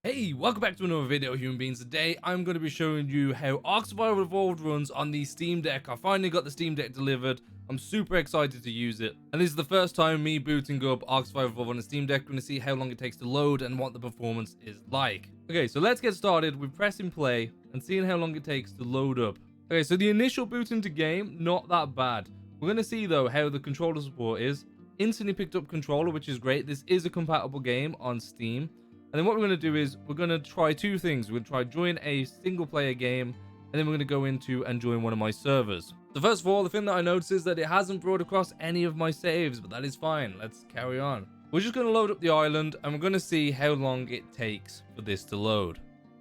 Hey, welcome back to another video, human beings. Today, I'm going to be showing you how ARK Survival Evolved runs on the Steam Deck. I finally got the Steam Deck delivered. I'm super excited to use it. And this is the first time me booting up ARK Survival Evolved on the Steam Deck. We're going to see how long it takes to load and what the performance is like. Okay, so let's get started with pressing play and seeing how long it takes to load up. Okay, so the initial boot into game, not that bad. We're going to see, though, how the controller support is. Instantly picked up controller, which is great. This is a compatible game on Steam. And then what we're going to do is we're going to try two things. We're going to try join a single player game, and then we're going to go into and join one of my servers. So first of all, the thing that I noticed is that it hasn't brought across any of my saves, but that is fine. Let's carry on. We're just going to load up the island, and we're going to see how long it takes for this to load.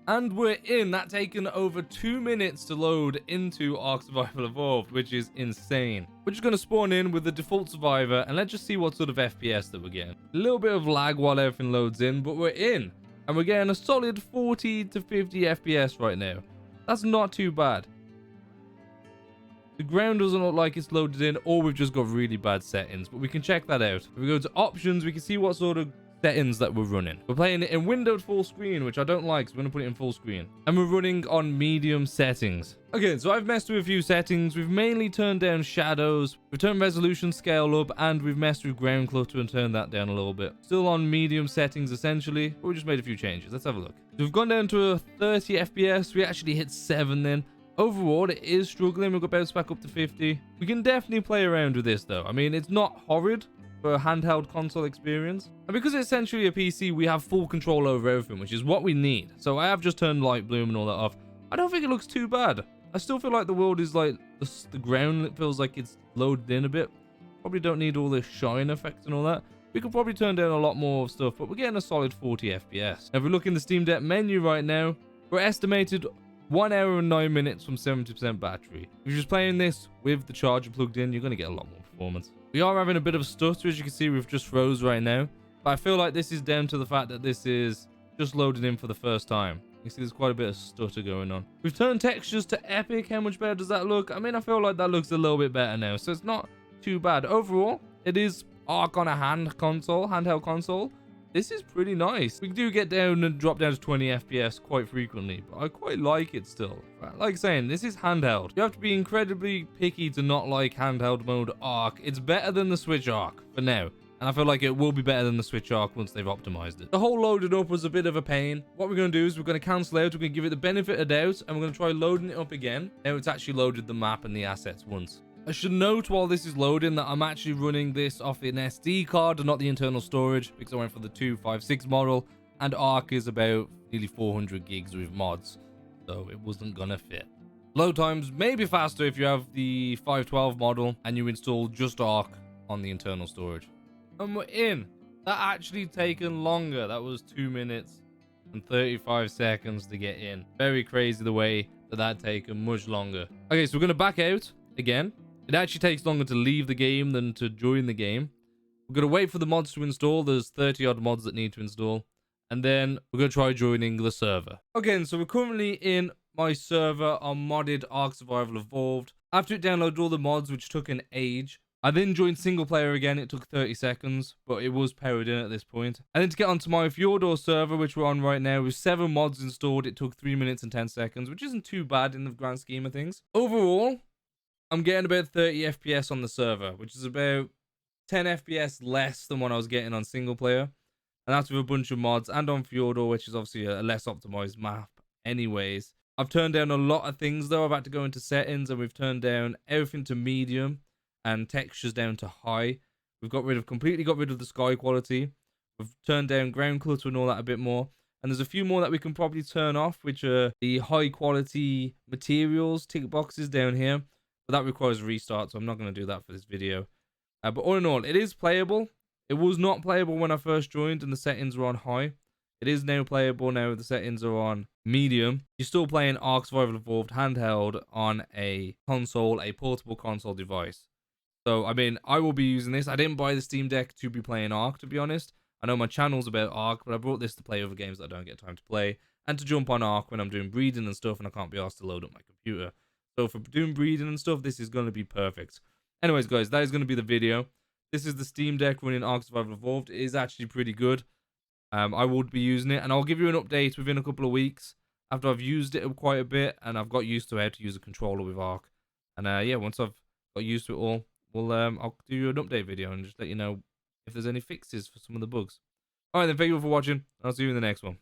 And we're in. That taken over 2 minutes to load into ARK Survival Evolved, which is insane. We're just going to spawn in with the default survivor, and let's just see what sort of FPS that we're getting. A little bit of lag while everything loads in, but we're in. And we're getting a solid 40 to 50 FPS right now. That's not too bad. The ground doesn't look like it's loaded in, or we've just got really bad settings, but we can check that out. If we go to options, we can see what sort of settings that we're running. We're playing it in windowed full screen, which I don't like, so we're going to put it in full screen. And we're running on medium settings. Okay, so I've messed with a few settings. We've mainly turned down shadows, we've turned resolution scale up, and we've messed with ground clutter and turned that down a little bit. Still on medium settings essentially, but we just made a few changes. Let's have a look. So we've gone down to a 30 FPS. We actually hit 7 then. Overall, it is struggling. We've got bounce back up to 50. We can definitely play around with this though. I mean, it's not horrid for a handheld console experience, and because it's essentially a PC, we have full control over everything, which is what we need. So I have just turned light bloom and all that off. I don't think it looks too bad. I still feel like the world is like the ground, it feels like it's loaded in a bit. Probably don't need all the shine effects and all that. We could probably turn down a lot more stuff, but we're getting a solid 40 FPS. Now if we look in the Steam Deck menu right now, we're estimated 1 hour and 9 minutes from 70% battery. If you're just playing this with the charger plugged in, you're going to get a lot more performance. We are having a bit of a stutter, as you can see. We've just froze right now, but I feel like this is down to the fact that this is just loaded in for the first time. You see there's quite a bit of stutter going on. We've turned textures to epic. How much better does that look? I mean, I feel like that looks a little bit better now, so it's not too bad. Overall, it is ARK on a handheld console. This is pretty nice. We do get down and drop down to 20 FPS quite frequently, but I quite like it still. Like saying, this is handheld. You have to be incredibly picky to not like handheld mode ARK. It's better than the Switch ARK for now, and I feel like it will be better than the Switch ARK once they've optimized it. The whole loading up was a bit of a pain. What we're going to do is we're going to cancel out, we're going to give it the benefit of doubt, and we're going to try loading it up again. Now it's actually loaded the map and the assets once. I should note while this is loading that I'm actually running this off an SD card and not the internal storage, because I went for the 256 model, and ARK is about nearly 400 gigs with mods, so it wasn't gonna fit. Load times may be faster if you have the 512 model and you install just ARK on the internal storage. And we're in. That actually taken longer. That was 2 minutes and 35 seconds to get in. Very crazy the way that taken much longer. Okay, so we're gonna back out again. It actually takes longer to leave the game than to join the game. We're going to wait for the mods to install. There's 30 odd mods that need to install. And then we're going to try joining the server. Okay, and so we're currently in my server on modded ARK Survival Evolved. After it downloaded all the mods, which took an age, I then joined single player again. It took 30 seconds, but it was powered in at this point. And then to get onto my Fjordor server, which we're on right now, with 7 mods installed, it took 3 minutes and 10 seconds, which isn't too bad in the grand scheme of things. Overall, I'm getting about 30 FPS on the server, which is about 10 FPS less than what I was getting on single player. And that's with a bunch of mods, and on Fjordor, which is obviously a less optimized map anyways. I've turned down a lot of things though. I've had to go into settings, and we've turned down everything to medium and textures down to high. We've completely got rid of the sky quality. We've turned down ground clutter and all that a bit more. And there's a few more that we can probably turn off, which are the high quality materials tick boxes down here. But that requires a restart, so I'm not going to do that for this video. But all in all, it is playable. It was not playable when I first joined and the settings were on high. It is now playable now the settings are on medium. You're still playing ARK Survival Evolved handheld on a console, a portable console device. So, I mean, I will be using this. I didn't buy the Steam Deck to be playing ARK, to be honest. I know my channel's about ARK, but I brought this to play other games that I don't get time to play, and to jump on ARK when I'm doing breeding and stuff and I can't be asked to load up my computer. So for doing breeding and stuff, this is going to be perfect. Anyways, guys, that is going to be the video. This is the Steam Deck running ARK Survival Evolved. It is actually pretty good. I would be using it, and I'll give you an update within a couple of weeks after I've used it quite a bit and I've got used to how to use a controller with ARK. And yeah, once I've got used to it all, I'll do you an update video and just let you know if there's any fixes for some of the bugs. All right, then, thank you all for watching. I'll see you in the next one.